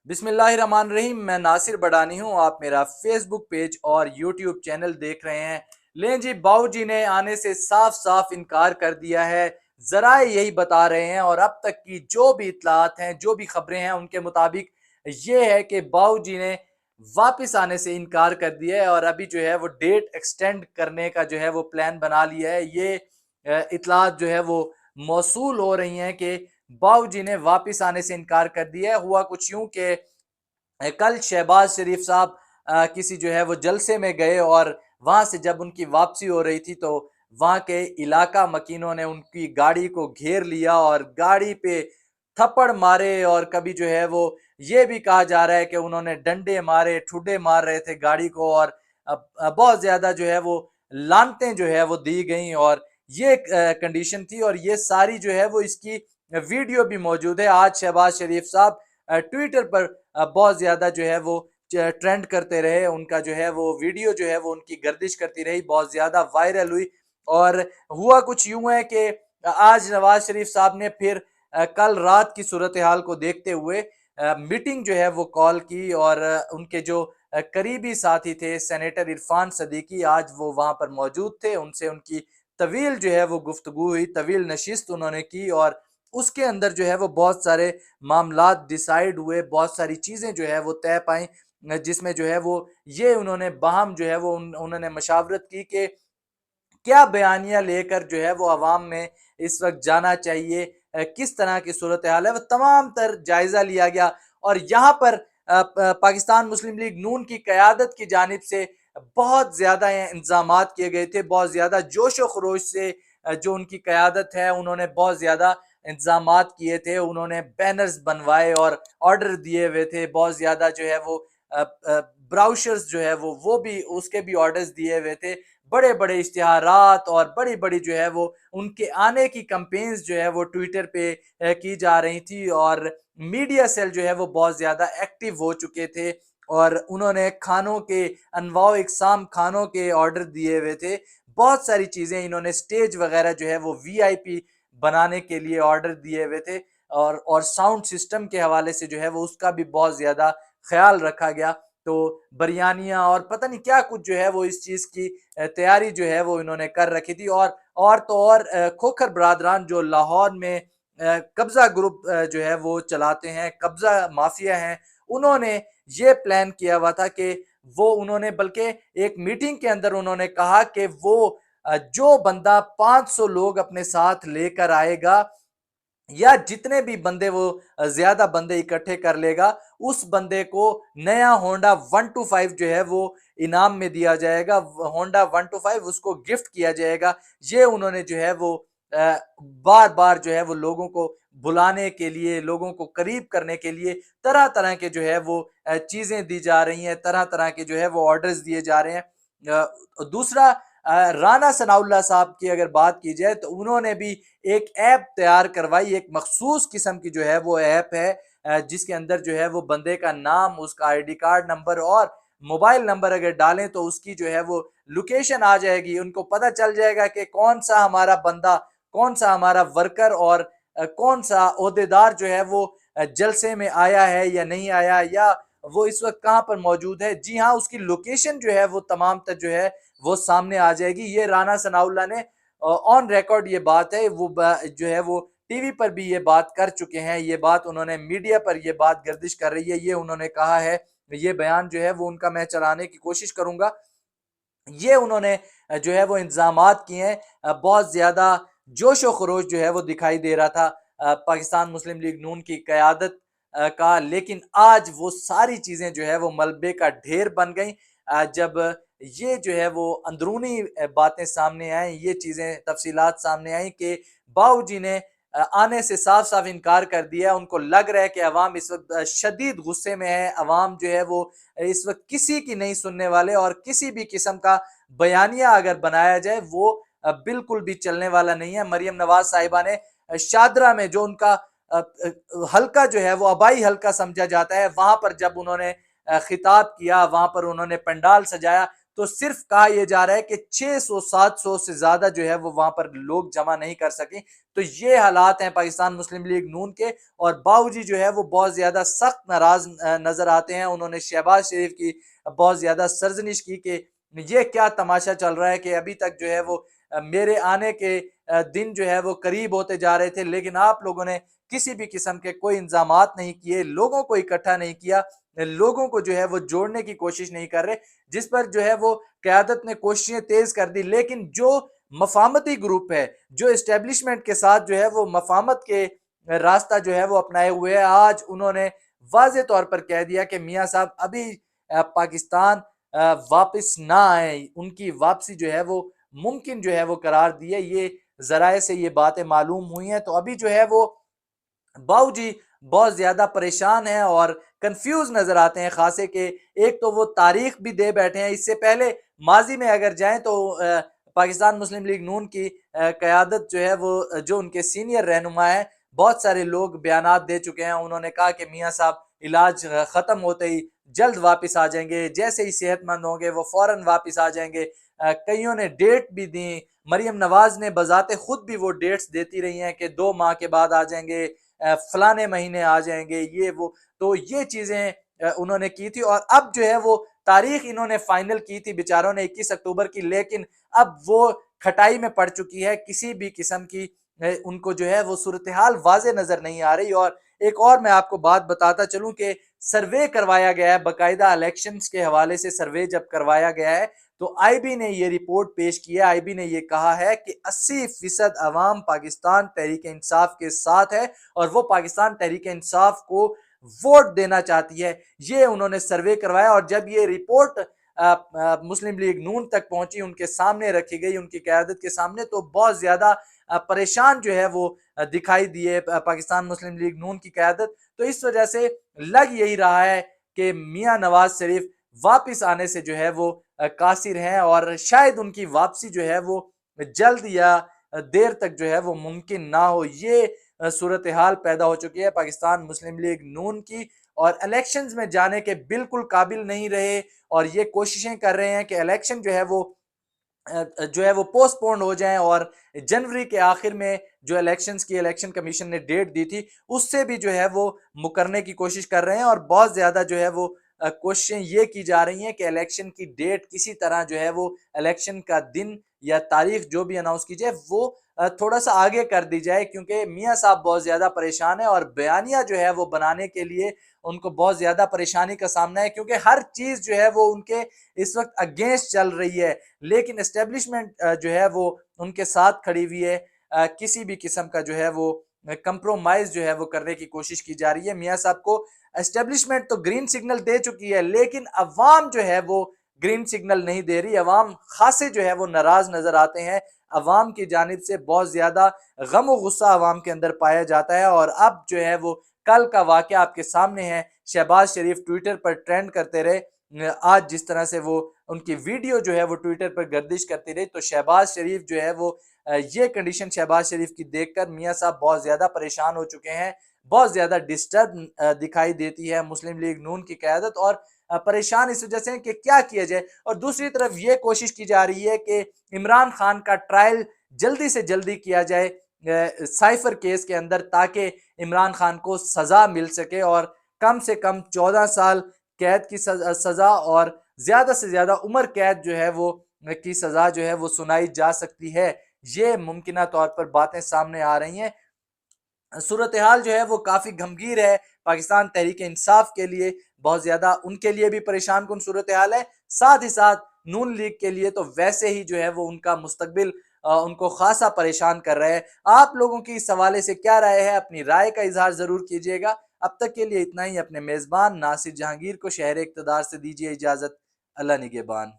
بسم اللہ الرحمن الرحیم۔ میں ناصر بڑانی ہوں، آپ میرا فیس بک پیج اور یوٹیوب چینل دیکھ رہے ہیں۔ لیں جی، باؤ جی نے آنے سے صاف صاف انکار کر دیا ہے۔ ذرائع یہی بتا رہے ہیں اور اب تک کی جو بھی اطلاعات ہیں، جو بھی خبریں ہیں، ان کے مطابق یہ ہے کہ باؤ جی نے واپس آنے سے انکار کر دیا ہے اور ابھی جو ہے وہ ڈیٹ ایکسٹینڈ کرنے کا جو ہے وہ پلان بنا لیا ہے۔ یہ اطلاعات جو ہے وہ موصول ہو رہی ہیں کہ باؤ جی نے واپس آنے سے انکار کر دیا ہے۔ ہوا کچھ یوں کہ کل شہباز شریف صاحب کسی جو ہے وہ جلسے میں گئے اور وہاں سے جب ان کی واپسی ہو رہی تھی تو وہاں کے علاقہ مکینوں نے ان کی گاڑی کو گھیر لیا اور گاڑی پہ تھپڑ مارے، اور کبھی جو ہے وہ یہ بھی کہا جا رہا ہے کہ انہوں نے ڈنڈے مارے، ٹھڈے مار رہے تھے گاڑی کو، اور بہت زیادہ جو ہے وہ لعنتیں جو ہے وہ دی گئیں، اور یہ کنڈیشن تھی۔ اور یہ ساری جو ہے وہ اس کی ویڈیو بھی موجود ہے۔ آج شہباز شریف صاحب ٹویٹر پر بہت زیادہ جو ہے وہ ٹرینڈ کرتے رہے، ان کا جو ہے وہ ویڈیو جو ہے وہ ان کی گردش کرتی رہی، بہت زیادہ وائرل ہوئی۔ اور ہوا کچھ یوں ہے کہ آج نواز شریف صاحب نے پھر کل رات کی صورتحال کو دیکھتے ہوئے میٹنگ جو ہے وہ کال کی، اور ان کے جو قریبی ساتھی تھے سینیٹر عرفان صدیقی، آج وہ وہاں پر موجود تھے۔ ان سے ان کی طویل جو ہے وہ گفتگو ہوئی، طویل نشست انہوں نے کی، اور اس کے اندر جو ہے وہ بہت سارے معاملات ڈیسائیڈ ہوئے، بہت ساری چیزیں جو ہے وہ طے پائیں، جس میں جو ہے وہ یہ انہوں نے باہم جو ہے وہ انہوں نے مشاورت کی کہ کیا بیانیہ لے کر جو ہے وہ عوام میں اس وقت جانا چاہیے، کس طرح کی صورتحال ہے، وہ تمام تر جائزہ لیا گیا۔ اور یہاں پر پاکستان مسلم لیگ نون کی قیادت کی جانب سے بہت زیادہ انتظامات کیے گئے تھے، بہت زیادہ جوش و خروش سے جو ان کی قیادت ہے انہوں نے بہت زیادہ انتظامات کیے تھے، انہوں نے بینرز بنوائے اور آرڈر دیے ہوئے تھے، بہت زیادہ جو ہے وہ براؤشرز جو ہے وہ بھی اس کے بھی آرڈرز دیے ہوئے تھے، بڑے بڑے اشتہارات اور بڑی بڑی جو ہے وہ ان کے آنے کی کمپینز جو ہے وہ ٹویٹر پہ کی جا رہی تھی، اور میڈیا سیل جو ہے وہ بہت زیادہ ایکٹیو ہو چکے تھے، اور انہوں نے کھانوں کے انواع و اقسام کھانوں کے آرڈر دیے ہوئے تھے، بہت ساری چیزیں انہوں نے سٹیج وغیرہ جو ہے وہ وی آئی پی بنانے کے لیے آرڈر دیے ہوئے تھے، اور ساؤنڈ سسٹم کے حوالے سے جو ہے وہ اس کا بھی بہت زیادہ خیال رکھا گیا۔ تو بریانیاں اور پتہ نہیں کیا کچھ جو ہے وہ اس چیز کی تیاری جو ہے وہ انہوں نے کر رکھی تھی، اور تو اور کھوکھر برادران جو لاہور میں قبضہ گروپ جو ہے وہ چلاتے ہیں، قبضہ مافیا ہیں، انہوں نے یہ پلان کیا ہوا تھا کہ وہ انہوں نے بلکہ ایک میٹنگ کے اندر انہوں نے کہا کہ وہ جو بندہ 500 لوگ اپنے ساتھ لے کر آئے گا، یا جتنے بھی بندے وہ زیادہ بندے اکٹھے کر لے گا، اس بندے کو نیا ہونڈا 125 جو ہے وہ انعام میں دیا جائے گا، ہونڈا 125 اس کو گفٹ کیا جائے گا۔ یہ انہوں نے جو ہے وہ بار بار جو ہے وہ لوگوں کو بلانے کے لیے، لوگوں کو قریب کرنے کے لیے طرح طرح کے جو ہے وہ چیزیں دی جا رہی ہیں، طرح طرح کے جو ہے وہ آرڈرز دیے جا رہے ہیں۔ دوسرا، رانا ثناء اللہ صاحب کی اگر بات کی جائے تو انہوں نے بھی ایک ایپ تیار کروائی، ایک مخصوص قسم کی جو ہے وہ ایپ ہے، جس کے اندر جو ہے وہ بندے کا نام، اس کا آئی ڈی کارڈ نمبر اور موبائل نمبر اگر ڈالیں تو اس کی جو ہے وہ لوکیشن آ جائے گی، ان کو پتہ چل جائے گا کہ کون سا ہمارا بندہ، کون سا ہمارا ورکر اور کون سا عہدیدار جو ہے وہ جلسے میں آیا ہے یا نہیں آیا، یا وہ اس وقت کہاں پر موجود ہے۔ جی ہاں، اس کی لوکیشن جو ہے وہ تمام تر جو ہے وہ سامنے آ جائے گی۔ یہ رانا ثناء اللہ نے آن ریکارڈ یہ بات ہے، وہ جو ہے وہ ٹی وی پر بھی یہ بات کر چکے ہیں، یہ بات انہوں نے میڈیا پر یہ بات گردش کر رہی ہے، یہ انہوں نے کہا ہے، یہ بیان جو ہے وہ ان کا میں چلانے کی کوشش کروں گا۔ یہ انہوں نے جو ہے وہ انتظامات کیے ہیں، بہت زیادہ جوش و خروش جو ہے وہ دکھائی دے رہا تھا پاکستان مسلم لیگ نون کی قیادت کا، لیکن آج وہ ساری چیزیں جو ہے وہ ملبے کا ڈھیر بن گئیں جب یہ جو ہے وہ اندرونی باتیں سامنے آئیں، یہ چیزیں تفصیلات سامنے آئیں کہ باؤ جی نے آنے سے صاف صاف انکار کر دیا۔ ان کو لگ رہا ہے کہ عوام اس وقت شدید غصے میں ہے، عوام جو ہے وہ اس وقت کسی کی نہیں سننے والے، اور کسی بھی قسم کا بیانیہ اگر بنایا جائے وہ بالکل بھی چلنے والا نہیں ہے۔ مریم نواز صاحبہ نے شادرہ میں جو ان کا حلقہ جو ہے وہ آبائی حلقہ سمجھا جاتا ہے، وہاں پر جب انہوں نے خطاب کیا، وہاں پر انہوں نے پنڈال سجایا، تو صرف کہا یہ جا رہا ہے کہ 600-700 سے زیادہ جو ہے وہ وہاں پر لوگ جمع نہیں کر سکیں۔ تو یہ حالات ہیں پاکستان مسلم لیگ نون کے، اور باؤجی جو ہے وہ بہت زیادہ سخت ناراض نظر آتے ہیں۔ انہوں نے شہباز شریف کی بہت زیادہ سرزنش کی کہ یہ کیا تماشا چل رہا ہے کہ ابھی تک جو ہے وہ میرے آنے کے دن جو ہے وہ قریب ہوتے جا رہے تھے، لیکن آپ لوگوں نے کسی بھی قسم کے کوئی انضامات نہیں کیے، لوگوں کو اکٹھا نہیں کیا، لوگوں کو جو ہے وہ جوڑنے کی کوشش نہیں کر رہے، جس پر جو ہے وہ قیادت نے کوششیں تیز کر دی۔ لیکن جو مفاہمتی گروپ ہے، جو اسٹیبلشمنٹ کے ساتھ جو ہے وہ مفاہمت کے راستہ جو ہے وہ اپنائے ہوئے ہیں، آج انہوں نے واضح طور پر کہہ دیا کہ میاں صاحب ابھی پاکستان واپس نہ آئیں، ان کی واپسی جو ہے وہ ممکن جو ہے وہ قرار دی ہے۔ یہ ذرائع سے یہ باتیں معلوم ہوئی ہیں۔ تو ابھی جو ہے وہ باؤ جی بہت زیادہ پریشان ہیں اور کنفیوز نظر آتے ہیں، خاصے کہ ایک تو وہ تاریخ بھی دے بیٹھے ہیں۔ اس سے پہلے ماضی میں اگر جائیں تو پاکستان مسلم لیگ نون کی قیادت جو ہے وہ جو ان کے سینئر رہنما ہیں، بہت سارے لوگ بیانات دے چکے ہیں۔ انہوں نے کہا کہ میاں صاحب علاج ختم ہوتے ہی جلد واپس آ جائیں گے، جیسے ہی صحت مند ہوں گے وہ فوراً واپس آ جائیں گے۔ کئیوں نے ڈیٹ بھی دیں، مریم نواز نے بذات خود بھی وہ ڈیٹس دیتی رہی ہیں کہ 2 ماہ کے بعد آ جائیں گے، فلانے مہینے آ جائیں گے، یہ وہ۔ تو یہ چیزیں انہوں نے کی تھی، اور اب جو ہے وہ تاریخ انہوں نے فائنل کی تھی بیچاروں نے 21 اکتوبر کی، لیکن اب وہ کھٹائی میں پڑ چکی ہے۔ کسی بھی قسم کی ان کو جو ہے وہ صورتحال واضح نظر نہیں آ رہی۔ اور ایک اور میں آپ کو بات بتاتا چلوں کہ سروے کروایا گیا ہے، باقاعدہ الیکشنز کے حوالے سے سروے جب کروایا گیا ہے تو آئی بی نے یہ رپورٹ پیش کی ہے۔ آئی بی نے یہ کہا ہے کہ 80% عوام پاکستان تحریک انصاف کے ساتھ ہے اور وہ پاکستان تحریک انصاف کو ووٹ دینا چاہتی ہے۔ یہ انہوں نے سروے کروایا، اور جب یہ رپورٹ مسلم لیگ نون تک پہنچی، ان کے سامنے رکھی گئی، ان کی قیادت کے سامنے، تو بہت زیادہ پریشان جو ہے وہ دکھائی دیے پاکستان مسلم لیگ نون کی قیادت۔ تو اس وجہ سے لگ یہی رہا ہے کہ میاں نواز شریف واپس آنے سے جو ہے وہ قاصر ہیں، اور شاید ان کی واپسی جو ہے وہ جلد یا دیر تک جو ہے وہ ممکن نہ ہو۔ یہ صورتحال پیدا ہو چکی ہے پاکستان مسلم لیگ نون کی، اور الیکشنز میں جانے کے بالکل قابل نہیں رہے، اور یہ کوششیں کر رہے ہیں کہ الیکشن جو ہے وہ پوسٹ پونڈ ہو جائیں، اور جنوری کے آخر میں جو الیکشنز کی الیکشن کمیشن نے ڈیٹ دی تھی اس سے بھی جو ہے وہ مکرنے کی کوشش کر رہے ہیں، اور بہت زیادہ جو ہے وہ کوششیں یہ کی جا رہی ہیں کہ الیکشن کی ڈیٹ کسی طرح جو ہے وہ الیکشن کا دن یا تاریخ جو بھی اناؤنس کی جائے وہ تھوڑا سا آگے کر دی جائے، کیونکہ میاں صاحب بہت زیادہ پریشان ہیں، اور بیانیہ جو ہے وہ بنانے کے لیے ان کو بہت زیادہ پریشانی کا سامنا ہے، کیونکہ ہر چیز جو ہے وہ ان کے اس وقت اگینسٹ چل رہی ہے، لیکن اسٹیبلشمنٹ جو ہے وہ ان کے ساتھ کھڑی ہوئی ہے۔ کسی بھی قسم کا جو ہے وہ کمپرومائز جو ہے وہ کرنے کی کوشش کی جا رہی ہے۔ میاں صاحب کو اسٹیبلشمنٹ تو گرین سگنل دے چکی ہے، لیکن عوام جو ہے وہ گرین سگنل نہیں دے رہی۔ عوام خاصے جو ہے وہ ناراض نظر آتے ہیں، عوام کی جانب سے بہت زیادہ غم و غصہ عوام کے اندر پایا جاتا ہے۔ اور اب جو ہے وہ کل کا واقعہ آپ کے سامنے ہے، شہباز شریف ٹویٹر پر ٹرینڈ کرتے رہے، آج جس طرح سے وہ ان کی ویڈیو جو ہے وہ ٹویٹر پر گردش کرتی رہی، تو شہباز شریف جو ہے وہ یہ کنڈیشن شہباز شریف کی دیکھ کر میاں صاحب بہت زیادہ پریشان ہو چکے ہیں، بہت زیادہ ڈسٹرب دکھائی دیتی ہے مسلم لیگ نون کی قیادت، اور پریشان اس وجہ سے کہ کیا کیا جائے۔ اور دوسری طرف یہ کوشش کی جا رہی ہے کہ عمران خان کا ٹرائل جلدی سے جلدی کیا جائے سائفر کیس کے اندر، تاکہ عمران خان کو سزا مل سکے، اور کم سے کم 14 سال قید کی سزا اور زیادہ سے زیادہ عمر قید جو ہے وہ کی سزا جو ہے وہ سنائی جا سکتی ہے۔ یہ ممکنہ طور پر باتیں سامنے آ رہی ہیں۔ صورتحال جو ہے وہ کافی گھمگیر ہے پاکستان تحریک انصاف کے لیے، بہت زیادہ ان کے لیے بھی پریشان کن صورتحال ہے، ساتھ ہی ساتھ نون لیگ کے لیے تو ویسے ہی جو ہے وہ ان کا مستقبل ان کو خاصا پریشان کر رہے ہیں۔ آپ لوگوں کی اس حوالے سے کیا رائے ہے؟ اپنی رائے کا اظہار ضرور کیجیے گا۔ اب تک کے لیے اتنا ہی۔ اپنے میزبان ناصر جہانگیر کو شہر اقتدار سے دیجیے اجازت۔ اللہ نگہبان۔